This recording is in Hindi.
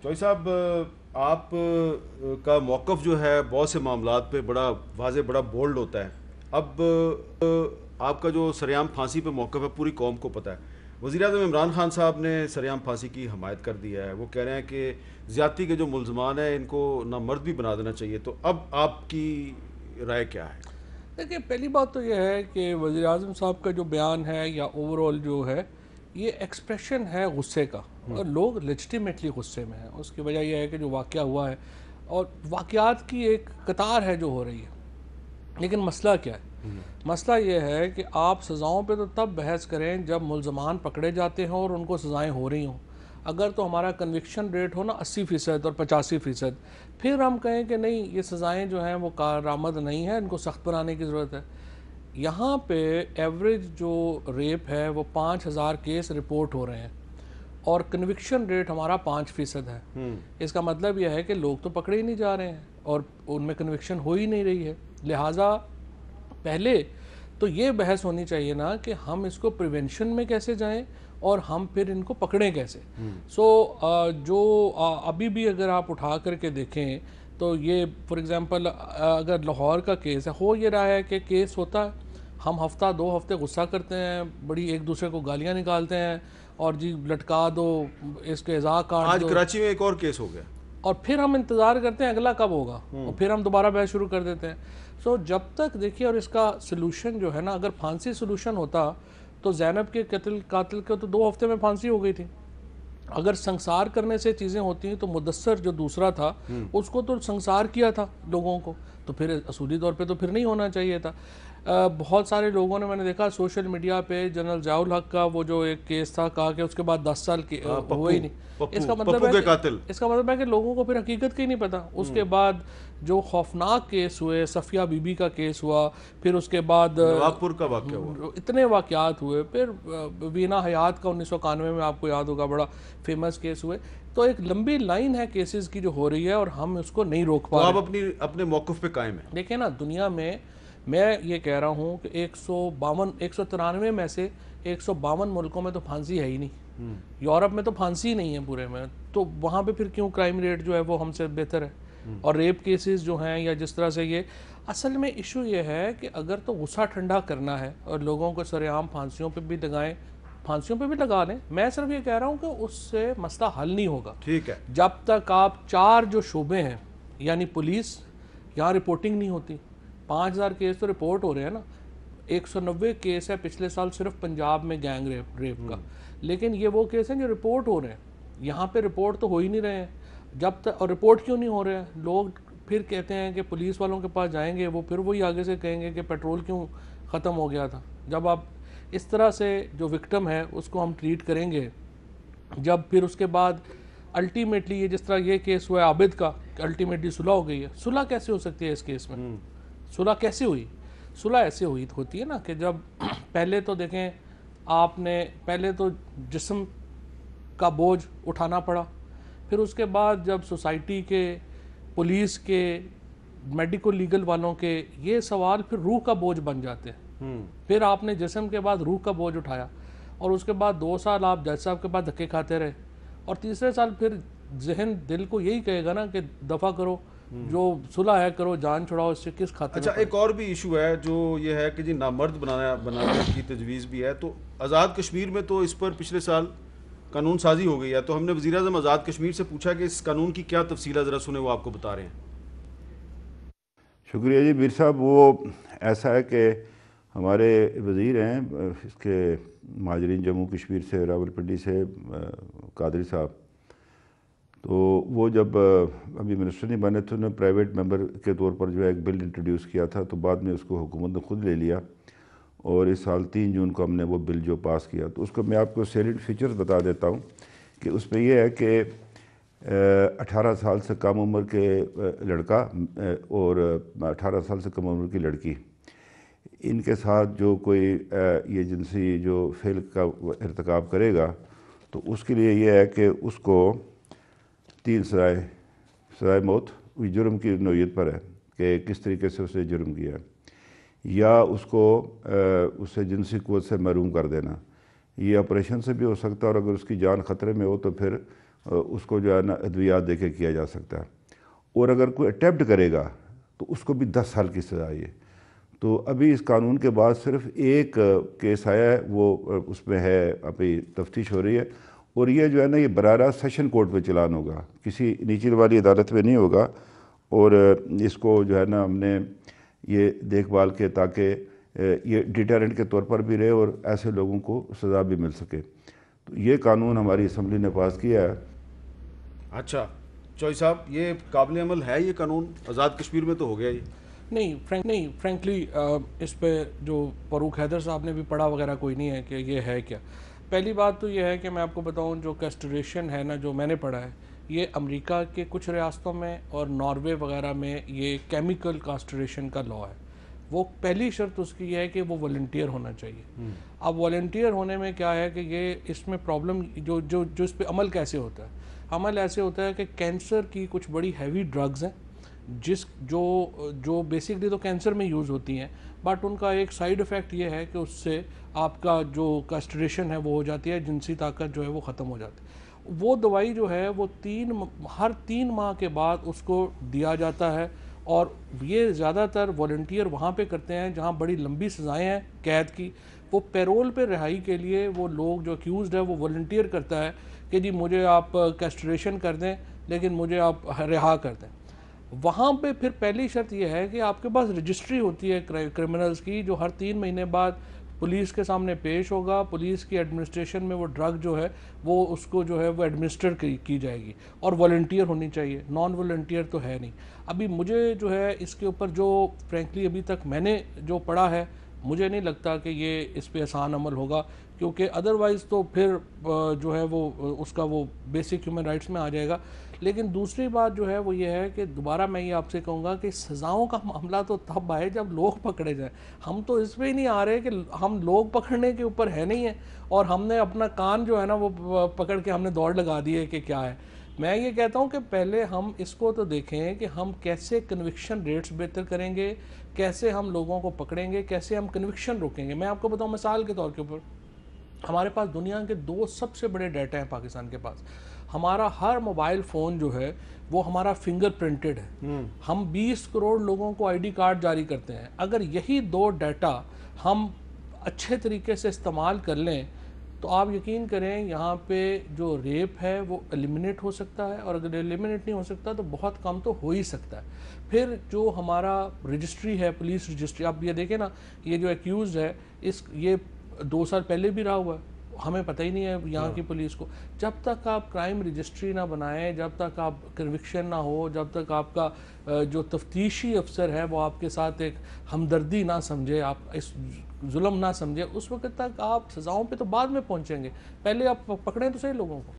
चौधरी साहब, आप का मौक़िफ़ जो है बहुत से मामलात पे बड़ा वाज़ेह, बड़ा बोल्ड होता है। अब आपका जो सरेआम फांसी पे मौक़िफ़ है पूरी कौम को पता है। वज़ीर-ए-आज़म इमरान खान साहब ने सरेआम फांसी की हमायत कर दिया है। वो कह रहे हैं कि ज़्यादती के जो मुल्ज़मान हैं इनको नामर्द भी बना देना चाहिए। तो अब आपकी राय क्या है? देखिए, पहली बात तो यह है कि वज़ीर आज़म साहब का जो बयान है या ओवरऑल जो है, ये एक्सप्रेशन है गुस्से का, और लोग लेजिटिमेटली गुस्से में हैं। उसकी वजह यह है कि जो वाक़या हुआ है और वाक़यात की एक कतार है जो हो रही है। लेकिन मसला क्या है? मसला ये है कि आप सज़ाओं पे तो तब बहस करें जब मुल्ज़मान पकड़े जाते हों और उनको सज़ाएँ हो रही हों। अगर तो हमारा कन्विक्शन रेट हो ना 80% और 85%, फिर हम कहें कि नहीं, ये सज़ाएँ जो हैं वो कारआमद नहीं हैं, इनको सख्त बनाने की ज़रूरत है। यहाँ पे एवरेज जो रेप है वो 5,000 केस रिपोर्ट हो रहे हैं और कन्विक्शन रेट हमारा 5% है। इसका मतलब यह है कि लोग तो पकड़े ही नहीं जा रहे हैं और उनमें कन्विक्शन हो ही नहीं रही है। लिहाजा पहले तो ये बहस होनी चाहिए ना कि हम इसको प्रिवेंशन में कैसे जाएं और हम फिर इनको पकड़ें कैसे। जो अभी भी अगर आप उठा करके देखें तो ये फॉर एग्जांपल अगर लाहौर का केस है, हो ये रहा है कि केस होता है, हम हफ्ता 2 हफ्ते गुस्सा करते हैं, बड़ी एक दूसरे को गालियां निकालते हैं और जी लटका दो, इसके एज़ा काट आज दो, कराची में एक और केस हो गया। और फिर हम इंतज़ार करते हैं अगला कब होगा और फिर हम दोबारा बहस शुरू कर देते हैं। जब तक देखिए, और इसका सलूशन जो है ना, अगर फांसी सलूशन होता तो जैनब के कातिल को तो 2 हफ्ते में फांसी हो गई थी। अगर संसार करने से चीज़ें होती हैं तो मुदस्सर जो दूसरा था उसको तो संसार किया था लोगों को, तो फिर असूली तौर पे तो फिर नहीं होना चाहिए था। बहुत सारे लोगों ने, मैंने देखा सोशल मीडिया पे, जनरल ज़ियाउल हक का वो जो एक केस था, कहा कि उसके बाद 10 साल के हाँ, हुए पप्पू ही नहीं। पप्पू इसका मतलब पप्पू है के कि कातिल। लोगों को फिर हकीकत का ही नहीं पता। उसके बाद जो खौफनाक केस हुए, सफ़िया बीबी का केस हुआ, फिर उसके बाद नवाबपुर का वाक़या हुआ। इतने वाक़यात हुए, फिर वीना हयात का 1991 में आपको याद होगा बड़ा फेमस केस हुए। तो एक लंबी लाइन है केसेस की जो हो रही है और हम उसको नहीं रोक तो पा आप रहे। अपनी अपने मौक़िफ़ पे कायम हैं? देखिए ना, दुनिया में मैं ये कह रहा हूँ कि 193 में से 152 मुल्कों में तो फांसी है ही नहीं। यूरोप में तो फांसी ही नहीं है पूरे में, तो वहाँ पे फिर क्यों क्राइम रेट जो है वो हमसे बेहतर है। और रेप केसेस जो हैं या जिस तरह से, ये असल में इशू ये है कि अगर तो गुस्सा ठंडा करना है और लोगों को सरेआम फांसियों पे भी लगाएं, फांसियों पे भी लगा लें। मैं सिर्फ ये कह रहा हूँ कि उससे मसला हल नहीं होगा ठीक है। जब तक आप 4 जो शोबे हैं, यानी पुलिस, यहाँ रिपोर्टिंग नहीं होती। 5,000 केस तो रिपोर्ट हो रहे हैं ना। 190 केस है पिछले साल सिर्फ पंजाब में गैंग रेप का, लेकिन ये वो केस हैं जो रिपोर्ट हो रहे हैं। यहाँ पे रिपोर्ट तो हो ही नहीं रहे हैं। जब तक, और रिपोर्ट क्यों नहीं हो रहे हैं, लोग फिर कहते हैं कि पुलिस वालों के पास जाएंगे, वो फिर वही आगे से कहेंगे कि पेट्रोल क्यों ख़त्म हो गया था। जब आप इस तरह से जो विक्टिम है उसको हम ट्रीट करेंगे, जब फिर उसके बाद अल्टीमेटली, ये जिस तरह ये केस हुआ है आबिद का, अल्टीमेटली सुलह हो गई है। सुलह कैसे हो सकती है इस केस में? सुलह कैसे हुई? सुलह ऐसे हुई होती है ना कि जब पहले तो देखें, आपने पहले तो जिस्म का बोझ उठाना पड़ा, फिर उसके बाद जब सोसाइटी के, पुलिस के, मेडिकल लीगल वालों के, ये सवाल फिर रूह का बोझ बन जाते हैं। फिर आपने जिस्म के बाद रूह का बोझ उठाया और उसके बाद 2 साल आप जज साहब के बाद धक्के खाते रहे, और तीसरे साल फिर जहन दिल को यही कहेगा ना कि दफ़ा करो, जो सुलह है करो, जान छुड़ाओ, इससे किस खाते अच्छा, में पड़े। एक और भी इशू है जो ये है कि जी नामर्द बनाने की तजवीज़ भी है। तो आज़ाद कश्मीर में तो इस पर पिछले साल कानून साजी हो गई है। तो हमने वज़ीर आज़म आज़ाद कश्मीर से पूछा कि इस कानून की क्या तफसील, ज़रा सुने, वो आपको बता रहे हैं। शुक्रिया जी मीर साहब। वो ऐसा है कि हमारे वज़ीर हैं इसके महाजरीन जम्मू कश्मीर से, रावलपिंडी से, कादरी साहब, तो वो जब अभी मिनिस्टर नहीं बने थे, उन्होंने प्राइवेट मेंबर के तौर पर जो है एक बिल इंट्रोड्यूस किया था, तो बाद में उसको हुकूमत ने खुद ले लिया और इस साल 3 जून को हमने वो बिल जो पास किया। तो उसको मैं आपको सैलिड फीचर्स बता देता हूँ कि उसमें यह है कि 18 साल से कम उम्र के लड़का और 18 साल से कम उम्र की लड़की, इनके साथ जो कोई ये जिनसी जो फेल का इर्तिकाब करेगा तो उसके लिए ये है कि उसको 3 सज़ाए मौत जुर्म की नौयत पर है कि किस तरीके से उसने जुर्म किया, या उसको उससे जिनसी क़ुव्वत से महरूम कर देना। ये ऑपरेशन से भी हो सकता है और अगर उसकी जान ख़तरे में हो तो फिर उसको जो है ना अद्वियात दे के किया जा सकता है। और अगर कोई अटैम्प्ट करेगा तो उसको भी 10 साल की सज़ा है। तो अभी इस कानून के बाद सिर्फ एक केस आया है, वो उसमें है, अभी तफ्तीश हो रही है। और ये जो है ना, ये बरारा सेशन कोर्ट में चलान होगा, किसी नीचे वाली अदालत में नहीं होगा। और इसको जो है ना हमने ये देखभाल के ताकि ये डिटरेंट के तौर पर भी रहे और ऐसे लोगों को सज़ा भी मिल सके। तो ये कानून हमारी असम्बली ने पास किया है। अच्छा चौधरी साहब, ये काबिल अमल है ये कानून? आज़ाद कश्मीर में तो हो गया ये। नहीं फ्रैंकली इस पे जो फ़रूक हैदर साहब ने भी पढ़ा वगैरह कोई नहीं है कि ये है क्या। पहली बात तो ये है कि मैं आपको बताऊं, जो कैस्ट्रेशन है ना, जो मैंने पढ़ा है, ये अमेरिका के कुछ रियासतों में और नॉर्वे वगैरह में ये केमिकल कास्ट्रेशन का लॉ है। वो पहली शर्त उसकी ये है कि वो वॉलंटियर होना चाहिए। अब वॉलंटियर होने में क्या है कि ये इसमें प्रॉब्लम जो जो जो इस पर अमल कैसे होता है, अमल ऐसे होता है कि कैंसर की कुछ बड़ी हैवी ड्रग्स हैं जो बेसिकली तो कैंसर में यूज़ होती हैं, बट उनका एक साइड इफ़ेक्ट ये है कि उससे आपका जो कास्ट्रेशन है वो हो जाती है, जिनसी ताकत जो है वो ख़त्म हो जाती है। वो दवाई जो है वो हर 3 माह के बाद उसको दिया जाता है। और ये ज़्यादातर वॉलंटियर वहाँ पे करते हैं जहाँ बड़ी लंबी सज़ाएँ हैं कैद की। वो पैरोल पे रिहाई के लिए वो लोग जो अक्यूज़ड है वो वॉलंटियर करता है कि जी मुझे आप कैस्ट्रेशन कर दें, लेकिन मुझे आप रिहा कर दें। वहाँ पे फिर पहली शर्त यह है कि आपके पास रजिस्ट्री होती है क्रिमिनल्स की, जो हर 3 महीने बाद पुलिस के सामने पेश होगा। पुलिस की एडमिनिस्ट्रेशन में वो ड्रग जो है वो उसको जो है वो एडमिनिस्टर की जाएगी। और वॉलंटियर होनी चाहिए, नॉन वॉलंटियर तो है नहीं। अभी मुझे जो है इसके ऊपर जो फ्रेंकली अभी तक मैंने जो पढ़ा है, मुझे नहीं लगता कि ये इस पे आसान अमल होगा, क्योंकि अदरवाइज़ तो फिर जो है वो उसका वो बेसिक ह्यूमन राइट्स में आ जाएगा। लेकिन दूसरी बात जो है वो ये है कि दोबारा मैं ये आपसे कहूँगा कि सज़ाओं का मामला तो तब आए जब लोग पकड़े जाएं। हम तो इस पर ही नहीं आ रहे कि हम लोग पकड़ने के ऊपर है नहीं है, और हमने अपना कान जो है ना वो पकड़ के हमने दौड़ लगा दी है कि क्या है। मैं ये कहता हूँ कि पहले हम इसको तो देखें कि हम कैसे कन्विक्शन रेट्स बेहतर करेंगे, कैसे हम लोगों को पकड़ेंगे, कैसे हम कन्विक्शन रोकेंगे। मैं आपको बताऊँ मिसाल के तौर के ऊपर, हमारे पास दुनिया के 2 सबसे बड़े डाटा हैं पाकिस्तान के पास। हमारा हर मोबाइल फ़ोन जो है वो हमारा फिंगर प्रिंटेड है। हम 20 करोड़ लोगों को आईडी कार्ड जारी करते हैं। अगर यही 2 डाटा हम अच्छे तरीके से इस्तेमाल कर लें तो आप यकीन करें यहाँ पे जो रेप है वो एलिमिनेट हो सकता है, और अगर एलिमिनेट नहीं हो सकता तो बहुत कम तो हो ही सकता है। फिर जो हमारा रजिस्ट्री है, पुलिस रजिस्ट्री, आप ये देखें ना, ये जो एक्यूज़ है ये 2 साल पहले भी रहा हुआ है, हमें पता ही नहीं है यहाँ की पुलिस को। जब तक आप क्राइम रजिस्ट्री ना बनाएं, जब तक आप कन्विक्शन ना हो, जब तक आपका जो तफ्तीशी अफसर है वो आपके साथ एक हमदर्दी ना समझे, आप इस जुल्म ना समझे, उस वक्त तक आप सज़ाओं पे तो बाद में पहुँचेंगे। पहले आप पकड़ें तो सही लोगों को।